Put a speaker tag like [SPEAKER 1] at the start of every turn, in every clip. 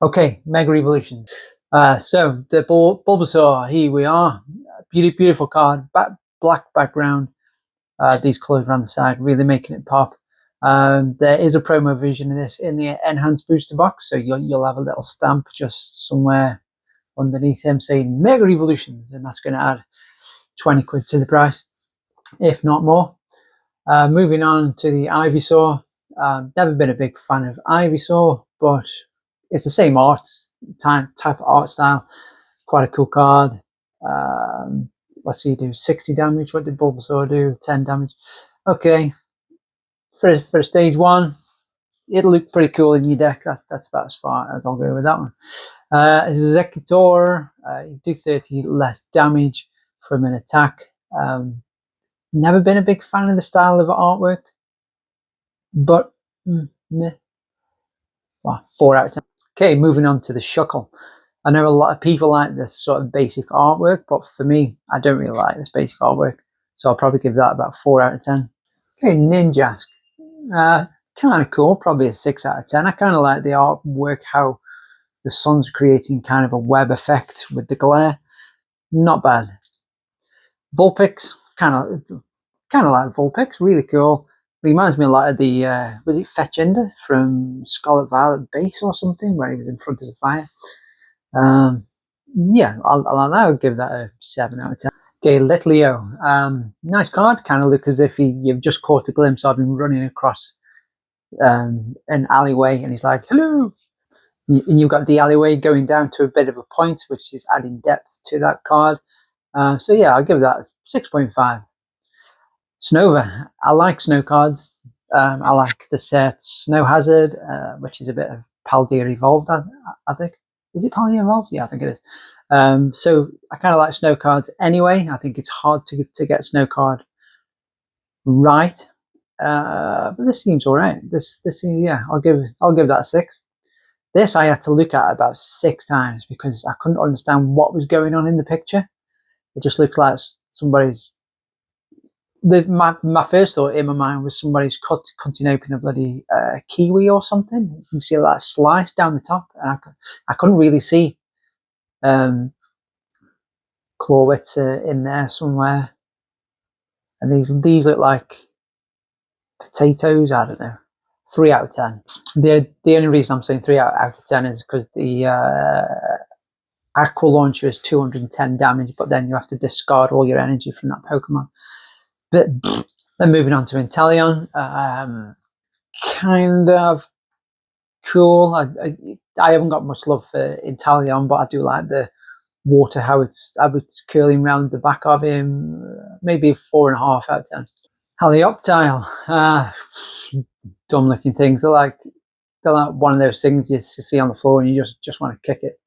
[SPEAKER 1] Okay, Mega Evolution. So the Bulbasaur, here we are. Beautiful card, black background. These colours around the side, really making it pop. There is a promo version of this in the enhanced booster box, so you'll have a little stamp just somewhere underneath him saying Mega Evolutions, and that's going to add 20 quid to the price, if not more. Moving on to the Ivysaur. Never been a big fan of Ivysaur, but it's the same type of art style. Quite a cool card. What's he do? 60 damage. What did Bulbasaur do? 10 damage. Okay. For stage one, it'll look pretty cool in your deck. That's about as far as I'll go with that one. Exeggutor. You do 30 less damage from an attack. Never been a big fan of the style of artwork, but meh. Well, 4 out of 10. Okay, moving on to the Shuckle. I know a lot of people like this sort of basic artwork, but for me, I don't really like this basic artwork, so I'll probably give that about 4 out of 10. Okay, Ninjask. Kind of cool, probably a 6 out of 10. I kind of like the artwork, how the sun's creating kind of a web effect with the glare. Not bad. Vulpix, kind of like Vulpix, really cool. Reminds me a lot of the was it Fetchender from Scarlet Violet Base or something, where he was in front of the fire. Yeah, I'll give that a 7 out of 10. Okay, Litleo. Nice card. Kind of look as if you've just caught a glimpse of him running across an alleyway, and he's like, "Hello." And you've got the alleyway going down to a bit of a point, which is adding depth to that card. So yeah, I'll give that a 6.5. Snova. I like snow cards. I like the set Snow Hazard, which is a bit of Paldea Evolved, I think. Is it Paldea Evolved? Yeah, I think it is. So I kind of like snow cards anyway. I think it's hard to get snow card right. But this seems all right. This seems, yeah, I'll give that a 6. This I had to look at about 6 times because I couldn't understand what was going on in the picture. It just looks like somebody's. My first thought in my mind was somebody's cutting open a bloody kiwi or something. You can see that slice down the top, and I couldn't really see Clawitz in there somewhere. And these look like potatoes. I don't know. 3 out of 10. The only reason I'm saying 3 out of 10 is because the Aqua Launcher is 210 damage, but then you have to discard all your energy from that Pokemon. But then moving on to Inteleon, kind of cool. I haven't got much love for Inteleon, but I do like the water, how it's curling around the back of him. Maybe 4.5 out of 10. Helioptile, dumb looking things. They're like one of those things you see on the floor and you just want to kick it.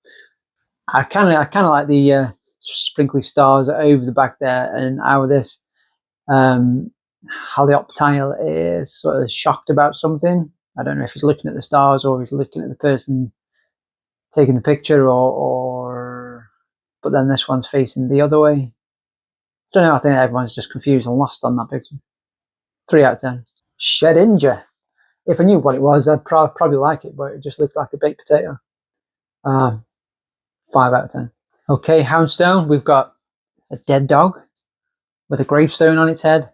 [SPEAKER 1] I kind of like the sprinkly stars over the back there, and out of this. Helioptile is sort of shocked about something. I don't know if he's looking at the stars or he's looking at the person taking the picture, or but then this one's facing the other way. I don't know. I think everyone's just confused and lost on that picture. 3 out of 10. Shedinja. If I knew what it was, I'd probably like it, but it just looks like a baked potato. 5 out of 10. Okay, Houndstone. We've got a dead dog with a gravestone on its head.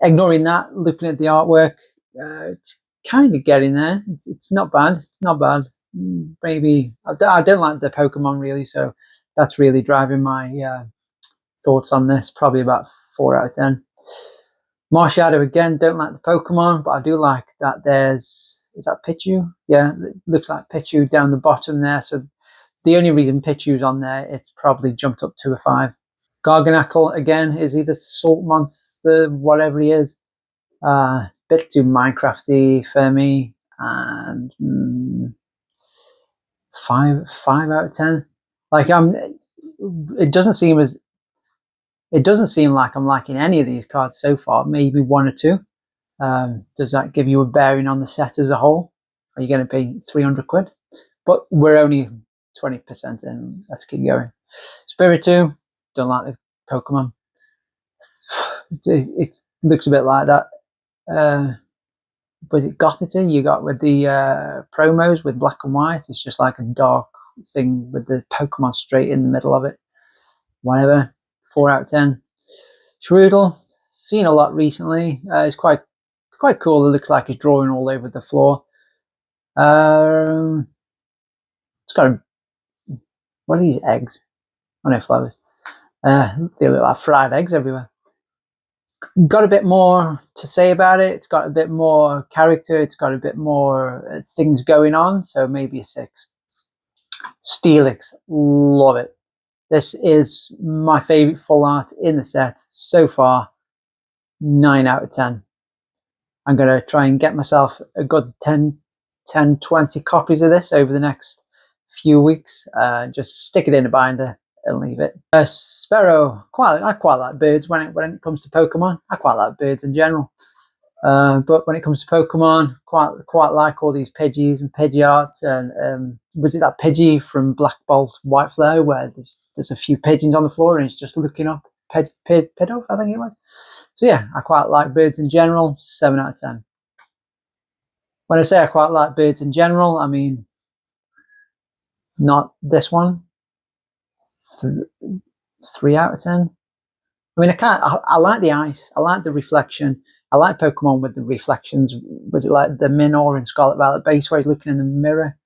[SPEAKER 1] Ignoring that, looking at the artwork, it's kind of getting there. It's not bad. It's not bad. Maybe I don't like the Pokemon really, so that's really driving my thoughts on this. Probably about 4 out of 10. Marshadow again. Don't like the Pokemon, but I do like that. Is that Pichu? Yeah, it looks like Pichu down the bottom there. So the only reason Pichu's on there, it's probably jumped up to a 5. Garganacl again is either Salt Monster, whatever he is. Bit too Minecrafty for me, and 5 out of 10. Like it doesn't seem like I'm liking any of these cards so far. Maybe 1 or 2. Does that give you a bearing on the set as a whole? Are you going to pay 300 quid? But we're only 20% in. Let's keep going. Spiritomb, don't like the Pokemon. It looks a bit like that was it Gothity you got with the promos with black and white? It's just like a dark thing with the Pokemon straight in the middle of it. Whatever. 4 out of 10. Shroodle, seen a lot recently. It's quite cool. It looks like it's drawing all over the floor. It's got what are these eggs? Oh no, flowers. They look like fried eggs everywhere. Got a bit more to say about it. It's got a bit more character. It's got a bit more things going on. So maybe a 6. Steelix, love it. This is my favorite full art in the set so far. 9 out of 10. I'm going to try and get myself a good 10, 20 copies of this over the next few weeks. Just stick it in a binder and leave it. Sparrow, I quite like birds when it comes to Pokemon. I quite like birds in general. But when it comes to Pokemon, quite like all these Pidgeys and Pidgeots. And was it that Pidgey from Black Bolt White Flow where there's a few pigeons on the floor and it's just looking up? Pedo, I think it was. So yeah, I quite like birds in general. 7 out of 10. When I say I quite like birds in general, I mean not this one. 3 out of 10. I mean, I like the ice. I like the reflection. I like Pokemon with the reflections. Was it like the Minor in Scarlet Violet base where he's looking in the mirror?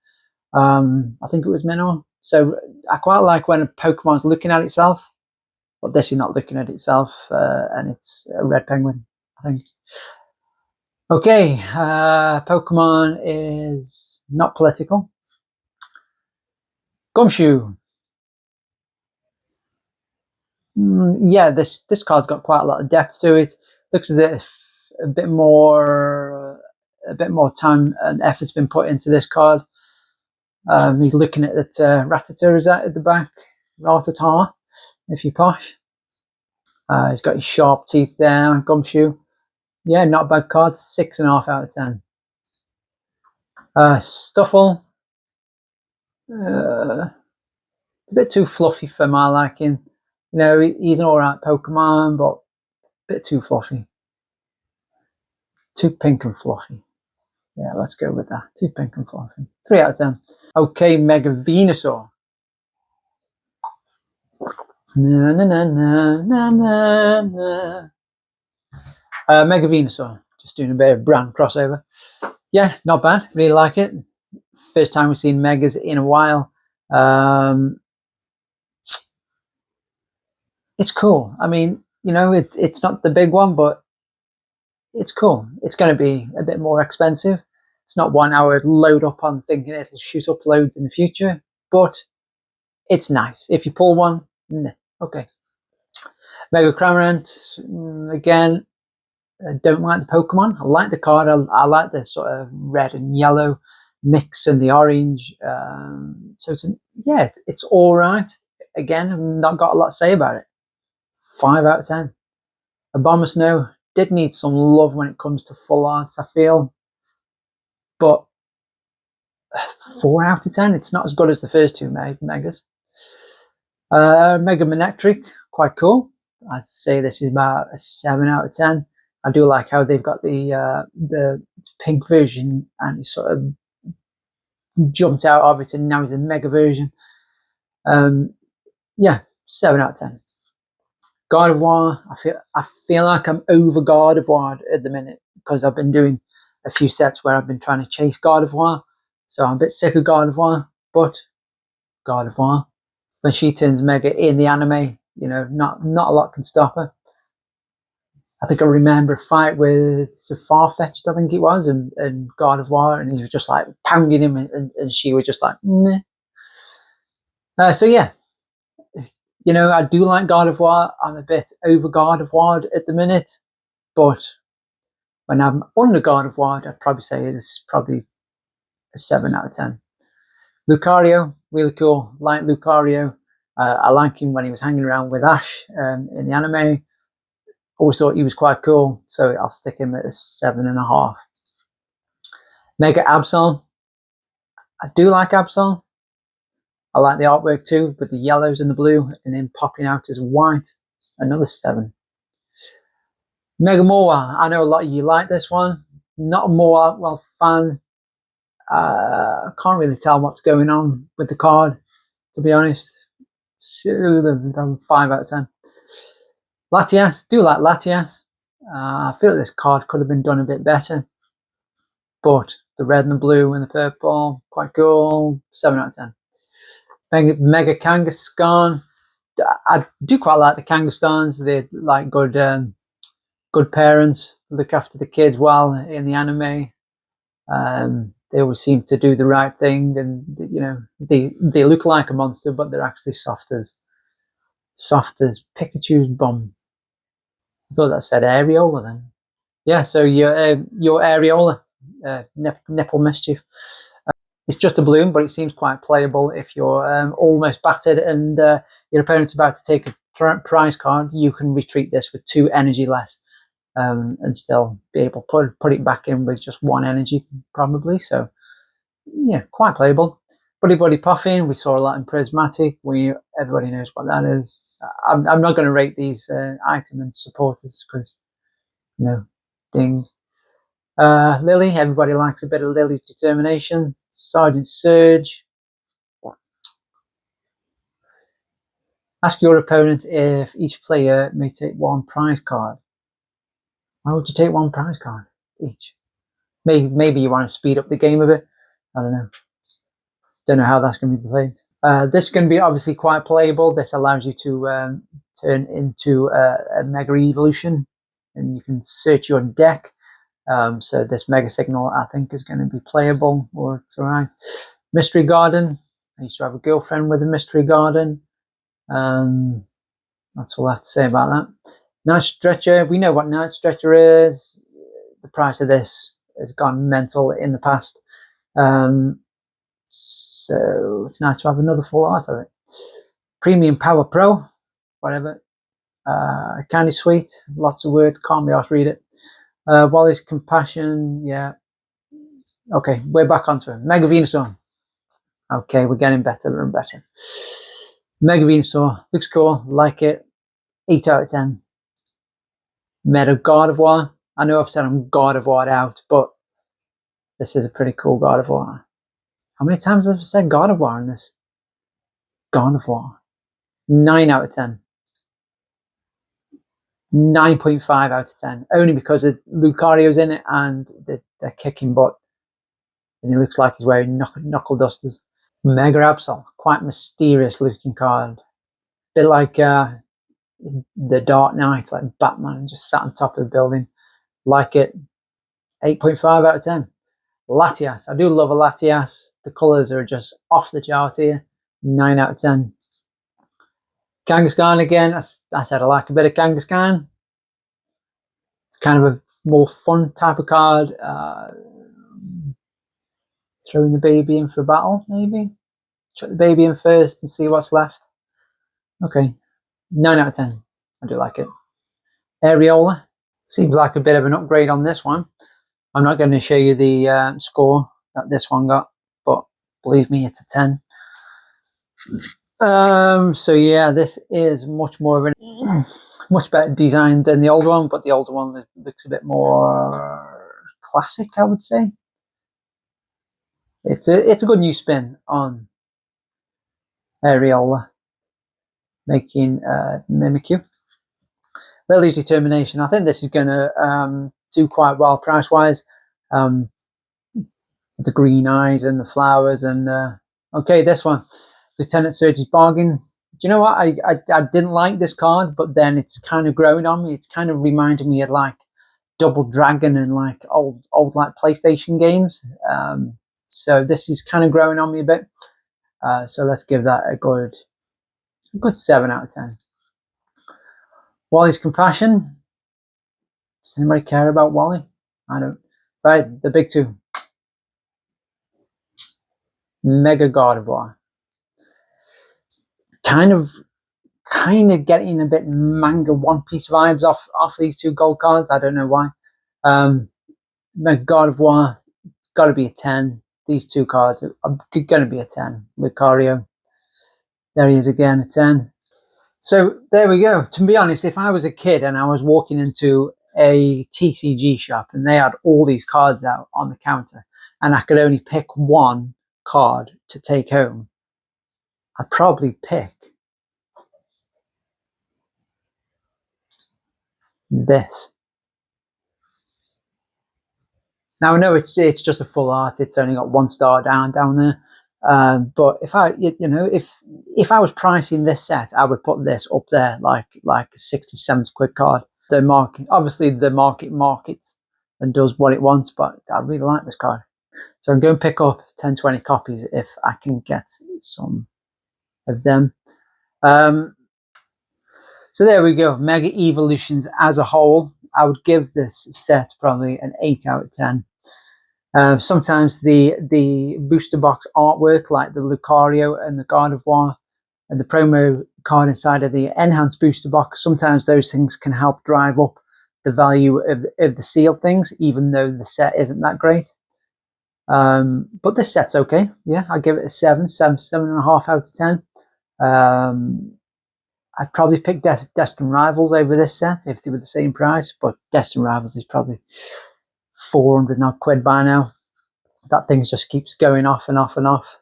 [SPEAKER 1] I think it was Minor. So I quite like when a Pokemon's looking at itself, but this is not looking at itself, and it's a red penguin, I think. Okay, Pokemon is not political. Gumshoe. Yeah, this card's got quite a lot of depth to it. Looks as if a bit more time and effort's been put into this card. He's looking at that Rattata is at the back, Rattata, if you're posh. He's got his sharp teeth there, Gumshoe. Yeah, not a bad card. 6.5 out of 10. Stuffle. It's a bit too fluffy for my liking. You know, he's an alright Pokemon, but a bit too fluffy. Too pink and fluffy. Yeah, let's go with that. Too pink and fluffy. 3 out of 10. Okay, Mega Venusaur. Na na na na na na na. Mega Venusaur. Just doing a bit of brand crossover. Yeah, not bad. Really like it. First time we've seen Megas in a while. It's cool. I mean, you know, it's not the big one, but it's cool. It's going to be a bit more expensive. It's not one I would load up on thinking it'll shoot up loads in the future, but it's nice. If you pull one, okay. Mega Cramorant, again, I don't like the Pokemon. I like the card. I like the sort of red and yellow mix and the orange. So it's all right. Again, I've not got a lot to say about it. 5 out of 10. Abomasnow did need some love when it comes to full arts, I feel. But 4 out of 10. It's not as good as the first two Megas. Mega Manectric, quite cool. I'd say this is about a 7 out of 10. I do like how they've got the pink version and he sort of jumped out of it and now he's a mega version. Yeah, 7 out of 10. Gardevoir, I feel like I'm over Gardevoir at the minute because I've been doing a few sets where I've been trying to chase Gardevoir. So I'm a bit sick of Gardevoir, but Gardevoir, when she turns mega in the anime, you know, not a lot can stop her. I think I remember a fight with Farfetch'd, I think it was, and Gardevoir, and he was just like pounding him, and she was just like, meh. So yeah, you know, I do like Gardevoir. I'm a bit over Gardevoir at the minute, but when I'm under Gardevoir, I'd probably say it's probably a 7 out of 10. Lucario, really cool. Like Lucario. I like him when he was hanging around with Ash in the anime. Always thought he was quite cool, so I'll stick him at a 7.5. Mega Absol. I do like Absol. I like the artwork too, with the yellows and the blue, and then popping out as white. Another 7. Mega Mawile. I know a lot of you like this one. Not a Morwell fan. Can't really tell what's going on with the card, to be honest. 5 out of 10. Latias, do like Latias. I feel like this card could have been done a bit better, but the red and the blue and the purple, quite cool. 7 out of 10. Mega Kangaskhan. I do quite like the Kangaskhan's. They're like good parents, look after the kids well in the anime. They always seem to do the right thing, and you know they look like a monster, but they're actually soft as Pikachu's bum. I thought that said Areola then. Yeah, so your Areola, nipple mischief. It's just a balloon, but it seems quite playable if you're almost battered and your opponent's about to take a prize card. You can retreat this with 2 energy less. And still be able to put it back in with just 1 energy, probably. So, yeah, quite playable. Buddy Puffin, we saw a lot in Prismatic. Everybody knows what that is. I'm not going to rate these item and supporters because, you know, ding. Lily, everybody likes a bit of Lily's determination. Sergeant Surge. Ask your opponent if each player may take 1 prize card. Why would you take 1 prize card each? Maybe you want to speed up the game a bit. I don't know. Don't know how that's going to be played. This is going to be obviously quite playable. This allows you to turn into a Mega Evolution, and you can search your deck. So this Mega Signal, I think, is going to be playable, or it's all right. Mystery Garden. I used to have a girlfriend with a Mystery Garden. That's all I have to say about that. Night Stretcher, we know what Night Stretcher is. The price of this has gone mental in the past. So it's nice to have another full art of it. Premium Power Pro, whatever. Candy Sweet, lots of word, can't be asked read it. Wally's Compassion, yeah. Okay, we're back onto it. Mega Venusaur. Okay, we're getting better and better. Mega Venusaur, looks cool, like it. 8 out of 10. Meta Gardevoir. I know I've said I'm Gardevoir out, but this is a pretty cool Gardevoir. How many times have I said Gardevoir in this? Gardevoir. 9 out of 10. 9.5 out of 10. Only because Lucario's in it and they're kicking butt. And he looks like he's wearing knuckle dusters. Mega Absol. Quite mysterious looking card. Bit like the Dark Knight, like Batman just sat on top of the building. Like it. 8.5 out of 10. Latias. I do love a Latias. The colours are just off the chart here. 9 out of 10. Kangaskhan again. I said I like a bit of Kangaskhan. It's kind of a more fun type of card. Throwing the baby in for battle, maybe. Chuck the baby in first and see what's left. Okay. 9 out of 10. I do like it. Areola. Seems like a bit of an upgrade on this one. I'm not going to show you the score that this one got, but believe me, it's a 10. So yeah, this is much more of a much better design than the old one, but the older one looks a bit more classic, I would say. It's a good new spin on Areola, making Mimikyu. Lily's Determination. I think this is going to do quite well price-wise. The green eyes and the flowers, and okay, this one, Lieutenant Surge's Bargain. Do you know what? I didn't like this card, but then it's kind of growing on me. It's kind of reminded me of like Double Dragon and like old like PlayStation games. So this is kind of growing on me a bit. So let's give that a good 7 out of 10. Wally's Compassion. Does anybody care about Wally? I don't. Right, the big two. Mega Gardevoir. Kind of getting a bit manga One Piece vibes off these two gold cards. I don't know why. Mega Gardevoir, it's got to be a 10. These two cards are going to be a 10. Lucario. There he is again, a 10. So there we go. To be honest, if I was a kid and I was walking into a TCG shop and they had all these cards out on the counter and I could only pick one card to take home, I'd probably pick this. Now I know it's just a full art. It's only got 1 star down there. But if I if I was pricing this set, I would put this up there like a 60, 70 quid card. The market, obviously, the market markets and does what it wants. But I really like this card, so I'm going to pick up 10, 20 copies if I can get some of them. So there we go. Mega Evolutions as a whole, I would give this set probably an 8 out of 10. Sometimes the booster box artwork, like the Lucario and the Gardevoir and the promo card inside of the enhanced booster box, sometimes those things can help drive up the value of the sealed things, even though the set isn't that great. But this set's okay. Yeah, I give it a 7.5 out of 10. I'd probably pick Destined Rivals over this set if they were the same price, but Destined Rivals is probably 400 odd quid by now. That thing just keeps going off and off and off.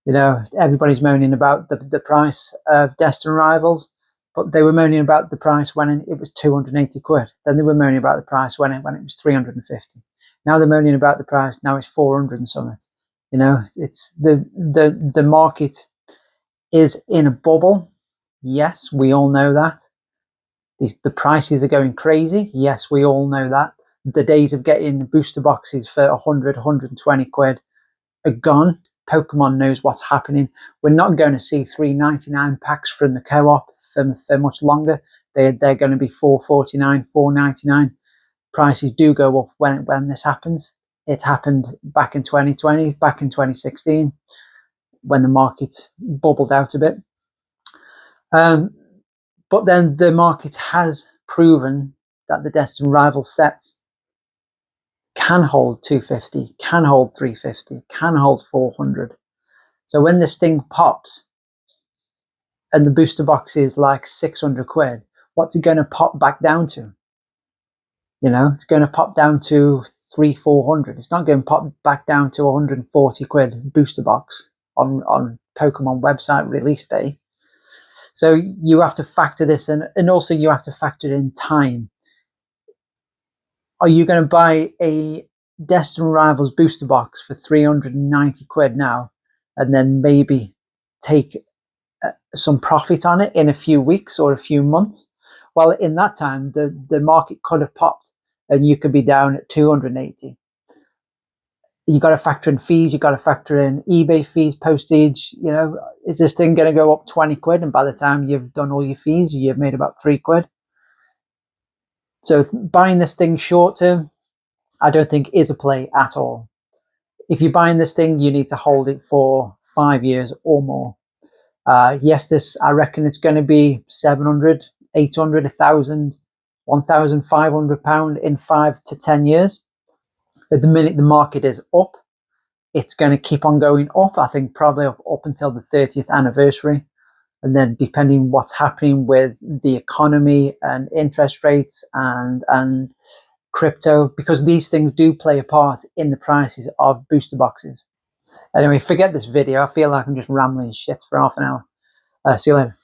[SPEAKER 1] You know, everybody's moaning about the price of Destined Rivals, but they were moaning about the price when it was 280 quid. Then they were moaning about the price when it was 350. Now they're moaning about the price. Now it's 400 and something. You know, it's the market is in a bubble. Yes, we all know that. The prices are going crazy. Yes, we all know that. The days of getting booster boxes for 100, 120 quid are gone. Pokemon knows what's happening. We're not going to see $3.99 packs from the co-op for much longer. They're going to be $4.49, $4.99. Prices do go up when this happens. It happened back in 2020, back in 2016, when the market bubbled out a bit. But then the market has proven that the Destined Rival sets can hold 250, can hold 350, can hold 400. So when this thing pops and the booster box is like 600 quid, what's it going to pop back down to? You know, it's going to pop down to 300, 400. It's not going to pop back down to 140 quid booster box on Pokemon website release day. So you have to factor this in, and also you have to factor in time. Are you going to buy a Destined Rivals booster box for 390 quid now, and then maybe take some profit on it in a few weeks or a few months? Well, in that time, the market could have popped, and you could be down at 280. You got to factor in fees. You got to factor in eBay fees, postage. You know, is this thing going to go up 20 quid? And by the time you've done all your fees, you've made about 3 quid. So buying this thing short term, I don't think is a play at all. If you're buying this thing, you need to hold it for 5 years or more. Yes, I reckon it's going to be 700, 800, 1,000, 1,500 pound in 5 to 10 years. At the minute the market is up, it's going to keep on going up. I think probably up until the 30th anniversary. And then depending what's happening with the economy and interest rates and crypto, because these things do play a part in the prices of booster boxes. Anyway, forget this video. I feel like I'm just rambling shit for half an hour. See you later.